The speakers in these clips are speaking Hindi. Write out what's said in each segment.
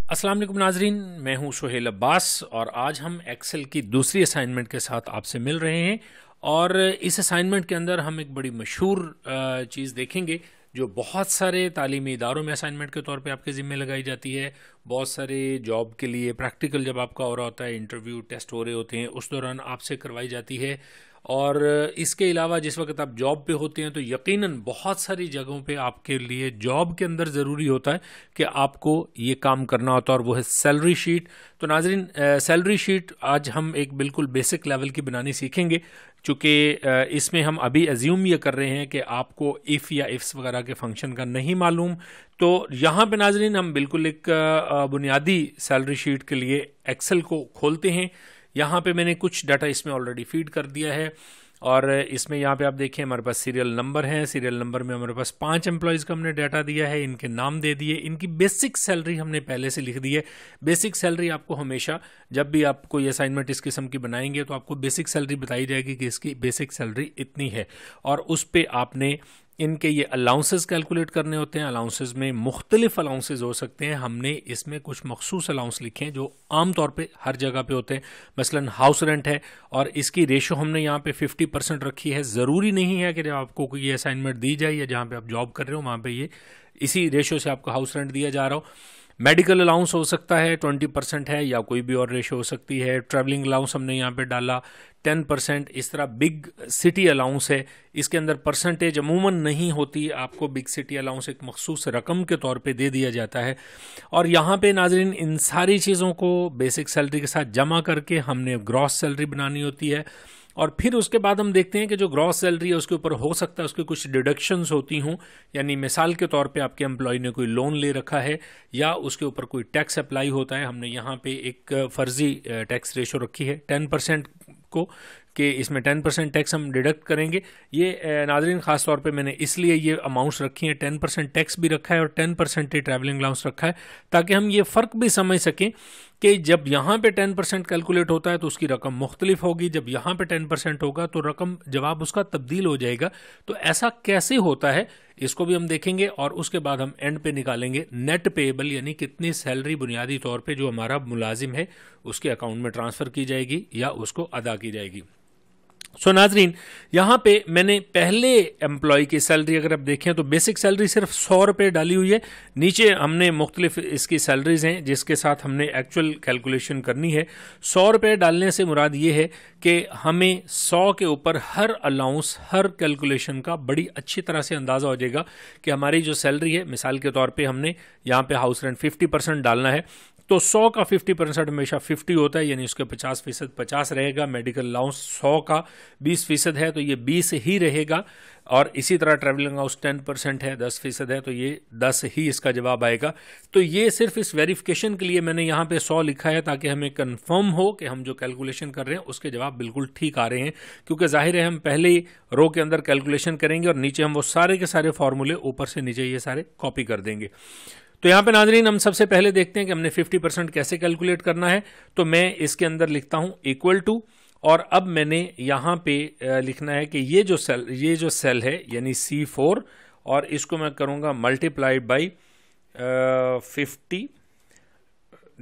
अस्सलाम वालेकुम नाजरीन, मैं हूं सोहेल अब्बास और आज हम एक्सेल की दूसरी असाइनमेंट के साथ आपसे मिल रहे हैं। और इस असाइनमेंट के अंदर हम एक बड़ी मशहूर चीज़ देखेंगे जो बहुत सारे तालीमी इदारों में असाइनमेंट के तौर पे आपके ज़िम्मे लगाई जाती है। बहुत सारे जॉब के लिए प्रैक्टिकल जब आपका हो रहा होता है, इंटरव्यू टेस्ट हो रहे होते हैं, उस दौरान आपसे करवाई जाती है। और इसके अलावा जिस वक्त आप जॉब पे होते हैं तो यकीनन बहुत सारी जगहों पे आपके लिए जॉब के अंदर ज़रूरी होता है कि आपको ये काम करना होता है, और वो है सैलरी शीट। तो नाजरीन, सैलरी शीट आज हम एक बिल्कुल बेसिक लेवल की बनानी सीखेंगे, चूँकि इसमें हम अभी अज्यूम ये कर रहे हैं कि आपको इफ़ या इफ्स वगैरह के फंक्शन का नहीं मालूम। तो यहाँ पे नाजरीन हम बिल्कुल एक बुनियादी सैलरी शीट के लिए एक्सेल को खोलते हैं। यहाँ पे मैंने कुछ डाटा इसमें ऑलरेडी फीड कर दिया है, और इसमें यहाँ पे आप देखें हमारे पास सीरियल नंबर है। सीरियल नंबर में हमारे पास 5 एम्प्लॉयज़ का हमने डाटा दिया है, इनके नाम दे दिए, इनकी बेसिक सैलरी हमने पहले से लिख दी है। बेसिक सैलरी आपको हमेशा जब भी आप कोई असाइनमेंट इस किस्म की बनाएंगे तो आपको बेसिक सैलरी बताई जाएगी कि इसकी बेसिक सैलरी इतनी है, और उस पर आपने इनके ये अलाउंसेस कैलकुलेट करने होते हैं। अलाउंसेस में मुख्तलिफ अलाउंसेस हो सकते हैं। हमने इसमें कुछ मखसूस अलाउंस लिखे हैं जो आम तौर पे हर जगह पे होते हैं। मसलन हाउस रेंट है और इसकी रेशो हमने यहाँ पे 50% रखी है। ज़रूरी नहीं है कि जब आपको कोई ये असाइनमेंट दी जाए या जहाँ पे आप जॉब कर रहे हो वहाँ पे ये इसी रेशो से आपको हाउस रेंट दिया जा रहा हो। मेडिकल अलाउंस हो सकता है 20% है, या कोई भी और रेशो हो सकती है। ट्रैवलिंग अलाउंस हमने यहाँ पे डाला 10%। इस तरह बिग सिटी अलाउंस है, इसके अंदर परसेंटेज अमूमन नहीं होती, आपको बिग सिटी अलाउंस एक मखसूस रकम के तौर पे दे दिया जाता है। और यहाँ पे नाजरीन इन सारी चीज़ों को बेसिक सैलरी के साथ जमा करके हमने ग्रॉस सैलरी बनानी होती है। और फिर उसके बाद हम देखते हैं कि जो ग्रॉस सैलरी है उसके ऊपर हो सकता है उसके कुछ डिडक्शंस होती हों, यानी मिसाल के तौर पे आपके एम्प्लॉय ने कोई लोन ले रखा है या उसके ऊपर कोई टैक्स अप्लाई होता है। हमने यहाँ पे एक फर्जी टैक्स रेशो रखी है 10% को, कि इसमें 10% टैक्स हम डिडक्ट करेंगे। ये नाजरीन ख़ास तौर पे मैंने इसलिए ये अमाउंट्स रखी हैं, 10% टैक्स भी रखा है और 10% ट्रैवलिंग अलाउंस रखा है, ताकि हम ये फ़र्क भी समझ सकें कि जब यहाँ पे 10% कैलकुलेट होता है तो उसकी रकम मुख्तलिफ होगी, जब यहाँ पे 10% होगा तो रकम जवाब उसका तब्दील हो जाएगा। तो ऐसा कैसे होता है इसको भी हम देखेंगे, और उसके बाद हम एंड पे निकालेंगे नेट पेएबल, यानी कितनी सैलरी बुनियादी तौर पे जो हमारा मुलाजिम है उसके अकाउंट में ट्रांसफ़र की जाएगी या उसको अदा की जाएगी। सो नाजरीन, यहाँ पे मैंने पहले एम्प्लॉय की सैलरी अगर आप देखें तो बेसिक सैलरी सिर्फ 100 रुपये डाली हुई है। नीचे हमने मुख्तलिफ इसकी सैलरीज हैं जिसके साथ हमने एक्चुअल कैलकुलेशन करनी है। 100 रुपये डालने से मुराद ये है कि हमें 100 के ऊपर हर अलाउंस, हर कैलकुलेशन का बड़ी अच्छी तरह से अंदाज़ा हो जाएगा कि हमारी जो सैलरी है, मिसाल के तौर पर हमने यहाँ पे हाउस रेंट 50% डालना है, तो 100 का 50% हमेशा 50 होता है, यानी उसके 50% 50 रहेगा। मेडिकल अलाउंस 100 का 20% है तो ये 20 ही रहेगा, और इसी तरह ट्रैवलिंग अलाउंस 10% है, 10% है तो ये 10 ही इसका जवाब आएगा। तो ये सिर्फ इस वेरिफिकेशन के लिए मैंने यहाँ पे 100 लिखा है, ताकि हमें कंफर्म हो कि हम जो कैलकुलेशन कर रहे हैं उसके जवाब बिल्कुल ठीक आ रहे हैं, क्योंकि जाहिर है हम पहले ही रो के अंदर कैलकुलेशन करेंगे और नीचे हम वो सारे के सारे फॉर्मूले ऊपर से नीचे ये सारे कॉपी कर देंगे। तो यहाँ पे नाजरीन हम सबसे पहले देखते हैं कि हमने 50% कैसे कैलकुलेट करना है। तो मैं इसके अंदर लिखता हूँ इक्वल टू, और अब मैंने यहाँ पे लिखना है कि ये जो सेल है यानी C4, और इसको मैं करूँगा मल्टीप्लाइड बाई 50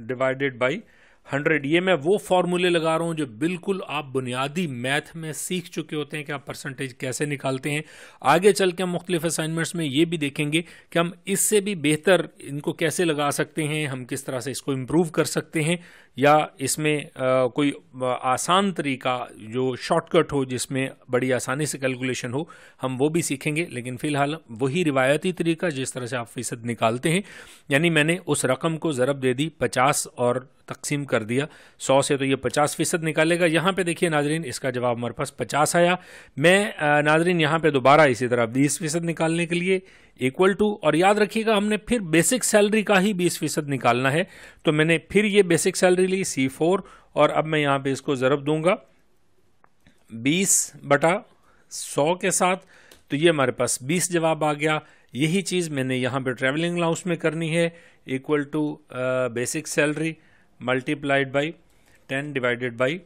डिवाइडेड बाई 100। ये मैं वो फार्मूले लगा रहा हूँ जो बिल्कुल आप बुनियादी मैथ में सीख चुके होते हैं कि आप परसेंटेज कैसे निकालते हैं। आगे चल के हम मुख्तलिफ असाइनमेंट्स में ये भी देखेंगे कि हम इससे भी बेहतर इनको कैसे लगा सकते हैं, हम किस तरह से इसको इम्प्रूव कर सकते हैं, या इसमें कोई आसान तरीका जो शॉर्टकट हो जिसमें बड़ी आसानी से कैलकुलेशन हो, हम वो भी सीखेंगे। लेकिन फ़िलहाल वही रिवायती तरीका जिस तरह से आप फ़ीसद निकालते हैं, यानी मैंने उस रकम को ज़रब दे दी 50 और तकसीम कर दिया 100 से, तो ये 50% निकालेगा। यहाँ पे देखिए नाजरीन इसका जवाब हमारे पास 50 आया। मैं नाजरीन यहाँ पे दोबारा इसी तरह 20% निकालने के लिए इक्वल टू, और याद रखिएगा हमने फिर बेसिक सैलरी का ही 20% निकालना है। तो मैंने फिर ये बेसिक सैलरी ली C4, और अब मैं यहाँ पे इसको ज़रब दूंगा 20/100 के साथ, तो ये हमारे पास 20 जवाब आ गया। यही चीज़ मैंने यहाँ पे ट्रैवलिंग अलाउंस में करनी है, equal to basic salary multiplied by 10 divided by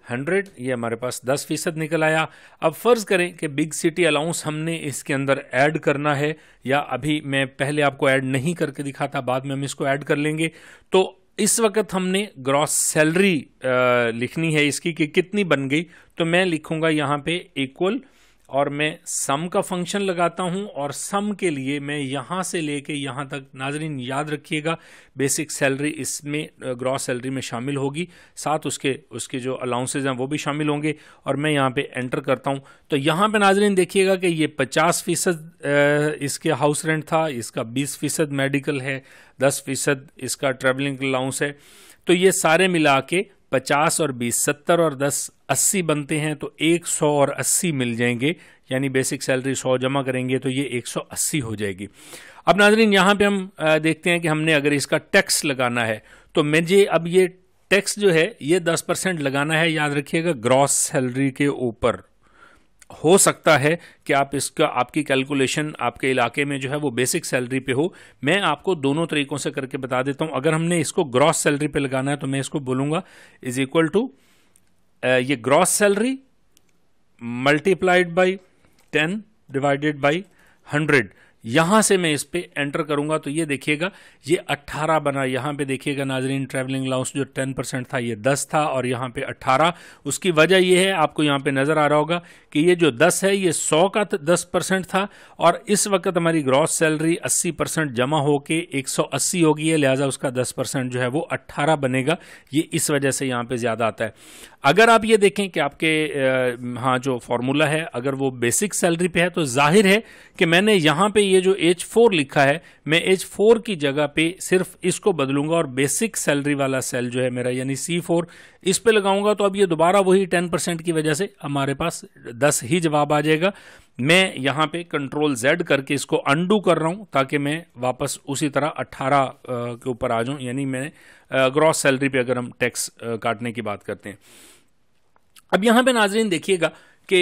100, ये हमारे पास 10% निकल आया। अब फ़र्ज़ करें कि बिग सिटी अलाउंस हमने इसके अंदर ऐड करना है, या अभी मैं पहले आपको ऐड नहीं करके दिखाता, बाद में हम इसको ऐड कर लेंगे। तो इस वक्त हमने ग्रॉस सैलरी लिखनी है इसकी कि कितनी बन गई। तो मैं लिखूंगा यहाँ पे इक्वल, और मैं सम का फंक्शन लगाता हूं, और सम के लिए मैं यहां से लेके यहां तक, नाजरीन याद रखिएगा, बेसिक सैलरी इसमें ग्रॉस सैलरी में शामिल होगी, साथ उसके जो अलाउंसेज हैं वो भी शामिल होंगे। और मैं यहां पे एंटर करता हूं, तो यहां पे नाजरीन देखिएगा कि ये 50% इसके हाउस रेंट था, इसका 20% मेडिकल है, 10% इसका ट्रैवलिंग अलाउंस है। तो ये सारे मिला के 50 और 20 70 और 10 80 बनते हैं, तो 100 और 80 मिल जाएंगे, यानी बेसिक सैलरी 100 जमा करेंगे तो ये 180 हो जाएगी। अब नाजरीन यहाँ पे हम देखते हैं कि हमने अगर इसका टैक्स लगाना है, तो मुझे अब ये टैक्स जो है ये 10% लगाना है, याद रखिएगा, ग्रॉस सैलरी के ऊपर। हो सकता है कि आपकी कैलकुलेशन आपके इलाके में जो है वो बेसिक सैलरी पे हो। मैं आपको दोनों तरीकों से करके बता देता हूं। अगर हमने इसको ग्रॉस सैलरी पे लगाना है तो मैं इसको बोलूंगा इज इक्वल टू ये gross salary multiplied by 10 divided by 100। यहां से मैं इस पे एंटर करूंगा तो ये देखिएगा ये 18 बना। यहां पे देखिएगा नाजरीन, ट्रैवलिंग अलाउंस जो 10% था ये 10 था, और यहां पे 18। उसकी वजह ये है, आपको यहां पे नजर आ रहा होगा कि ये जो 10 है ये 100 का 10% था, और इस वक्त हमारी ग्रॉस सैलरी 80% जमा होके 180 हो गई है, लिहाजा उसका 10% जो है वो 18 बनेगा। ये इस वजह से यहां पे ज्यादा आता है। अगर आप ये देखें कि आपके हाँ जो फॉर्मूला है अगर वो बेसिक सैलरी पे है, तो जाहिर है कि मैंने यहां पे ये जो H4 लिखा है, मैं H4 की जगह पे सिर्फ इसको बदलूंगा और बेसिक सैलरी वाला सेल जो है मेरा यानी C4 इस पे लगाऊंगा। तो अब ये दोबारा वही 10% की वजह से हमारे पास 10 ही जवाब आ जाएगा। मैं यहां पे कंट्रोल Z करके इसको अनडू कर रहा हूं ताकि मैं वापस उसी तरह 18 के ऊपर आ जाऊं, यानी मैं ग्रॉस सैलरी पे अगर हम टैक्स काटने की बात करते हैं। अब यहां पे नाजरीन देखिएगा कि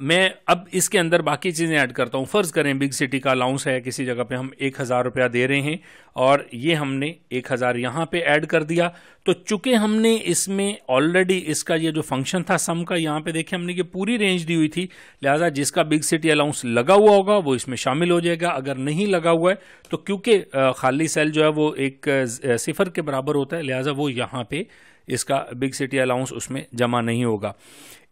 मैं अब इसके अंदर बाकी चीज़ें ऐड करता हूं। फ़र्ज़ करें बिग सिटी का अलाउंस है, किसी जगह पे हम 1000 रुपया दे रहे हैं, और ये हमने 1000 यहां पे ऐड कर दिया। तो चूंकि हमने इसमें ऑलरेडी इसका ये जो फंक्शन था सम का, यहां पे देखिए हमने ये पूरी रेंज दी हुई थी, लिहाजा जिसका बिग सिटी अलाउंस लगा हुआ होगा वो इसमें शामिल हो जाएगा। अगर नहीं लगा हुआ है तो क्योंकि खाली सेल जो है वो एक 0 के बराबर होता है, लिहाजा वो यहां पे इसका बिग सिटी अलाउंस उसमें जमा नहीं होगा।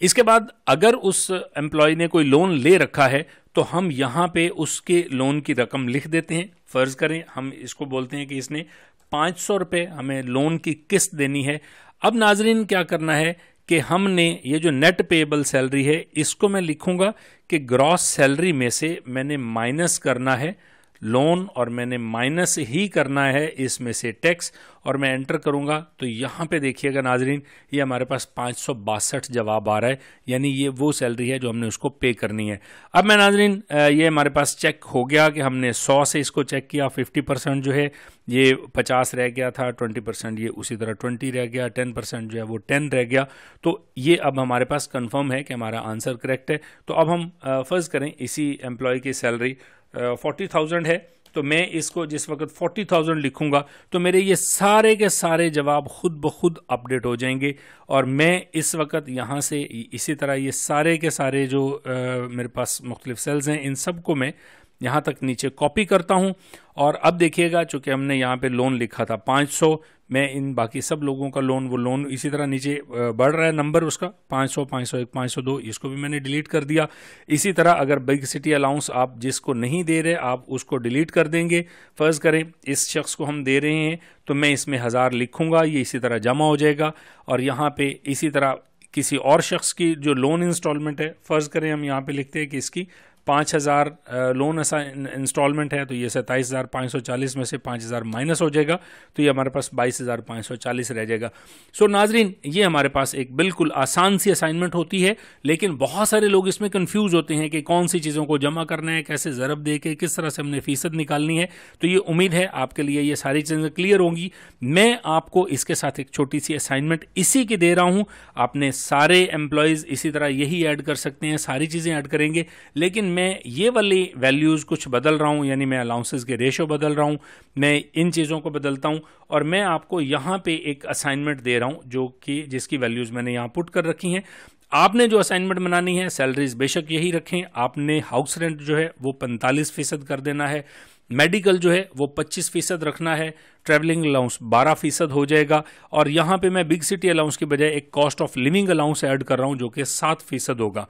इसके बाद अगर उस एम्प्लॉय ने कोई लोन ले रखा है तो हम यहां पे उसके लोन की रकम लिख देते हैं। फर्ज करें हम इसको बोलते हैं कि इसने 500 रुपये हमें लोन की किस्त देनी है। अब नाजरीन क्या करना है कि हमने ये जो नेट पेएबल सैलरी है इसको मैं लिखूंगा कि ग्रॉस सैलरी में से मैंने माइनस करना है लोन, और मैंने माइनस ही करना है इसमें से टैक्स, और मैं एंटर करूंगा तो यहां पे देखिएगा नाजरीन ये हमारे पास 562 जवाब आ रहा है, यानी ये वो सैलरी है जो हमने उसको पे करनी है। अब मैं नाजरीन ये हमारे पास चेक हो गया कि हमने 100 से इसको चेक किया, 50% जो है ये 50 रह गया था, 20% ये उसी तरह 20 रह गया, 10% जो है वो 10 रह गया। तो ये अब हमारे पास कन्फर्म है कि हमारा आंसर करेक्ट है। तो अब हम फर्ज करें इसी एम्प्लॉय की सैलरी 40,000 है, तो मैं इसको जिस वक्त 40,000 लिखूंगा तो मेरे ये सारे के सारे जवाब खुद ब खुद अपडेट हो जाएंगे। और मैं इस वक्त यहाँ से इसी तरह ये सारे के सारे जो मेरे पास मुख्तलिफ सेल्स हैं इन सब को मैं यहाँ तक नीचे कॉपी करता हूँ। और अब देखिएगा चूंकि हमने यहाँ पे लोन लिखा था 500, मैं इन बाकी सब लोगों का लोन, वो लोन इसी तरह नीचे बढ़ रहा है नंबर उसका 500, 501, 502, इसको भी मैंने डिलीट कर दिया। इसी तरह अगर बिग सिटी अलाउंस आप जिसको नहीं दे रहे आप उसको डिलीट कर देंगे। फ़र्ज़ करें इस शख्स को हम दे रहे हैं तो मैं इसमें 1000 लिखूंगा, ये इसी तरह जमा हो जाएगा। और यहाँ पे इसी तरह किसी और शख्स की जो लोन इंस्टॉलमेंट है, फ़र्ज़ करें हम यहाँ पे लिखते हैं कि इसकी 5000 लोन इंस्टॉलमेंट है, तो ये 27,540 में से 5000 माइनस हो जाएगा, तो ये हमारे पास 22,540 रह जाएगा। सो नाजरीन ये हमारे पास एक बिल्कुल आसान सी असाइनमेंट होती है, लेकिन बहुत सारे लोग इसमें कंफ्यूज होते हैं कि कौन सी चीज़ों को जमा करना है, कैसे ज़रब दे के किस तरह से हमने फीसद निकालनी है। तो ये उम्मीद है आपके लिए ये सारी चीज़ें क्लियर होंगी। मैं आपको इसके साथ एक छोटी सी असाइनमेंट इसी की दे रहा हूँ। आपने सारे एम्प्लॉयज़ इसी तरह यही ऐड कर सकते हैं, सारी चीज़ें ऐड करेंगे, लेकिन मैं ये वाली वैल्यूज़ कुछ बदल रहा हूँ, यानी मैं अलाउंसेस के रेशो बदल रहा हूँ, मैं इन चीज़ों को बदलता हूँ और मैं आपको यहाँ पे एक असाइनमेंट दे रहा हूँ जो कि जिसकी वैल्यूज़ मैंने यहाँ पुट कर रखी हैं। आपने जो असाइनमेंट बनानी है, सैलरीज बेशक यही रखें, आपने हाउस रेंट जो है वो 45% कर देना है, मेडिकल जो है वो 25% रखना है, ट्रैवलिंग अलाउंस 12% हो जाएगा, और यहाँ पे मैं बिग सिटी अलाउंस की बजाय एक cost of living allowance add कर रहा हूँ जो कि 7% होगा।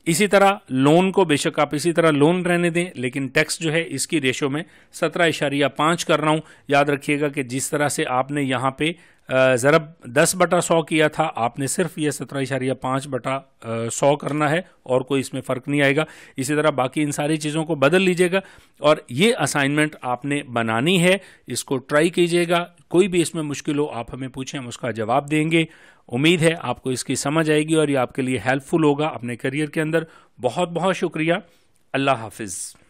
इसी तरह लोन को बेशक आप इसी तरह लोन रहने दें, लेकिन टैक्स जो है इसकी रेशो में 17.5 कर रहा हूँ। याद रखिएगा कि जिस तरह से आपने यहाँ पे ज़रब 10/100 किया था, आपने सिर्फ ये 17.5/100 करना है और कोई इसमें फ़र्क नहीं आएगा। इसी तरह बाकी इन सारी चीज़ों को बदल लीजिएगा और ये असाइनमेंट आपने बनानी है, इसको ट्राई कीजिएगा। कोई भी इसमें मुश्किल हो आप हमें पूछें, हम उसका जवाब देंगे। उम्मीद है आपको इसकी समझ आएगी और ये आपके लिए हेल्पफुल होगा अपने करियर के अंदर। बहुत बहुत शुक्रिया। अल्लाह हाफिज़।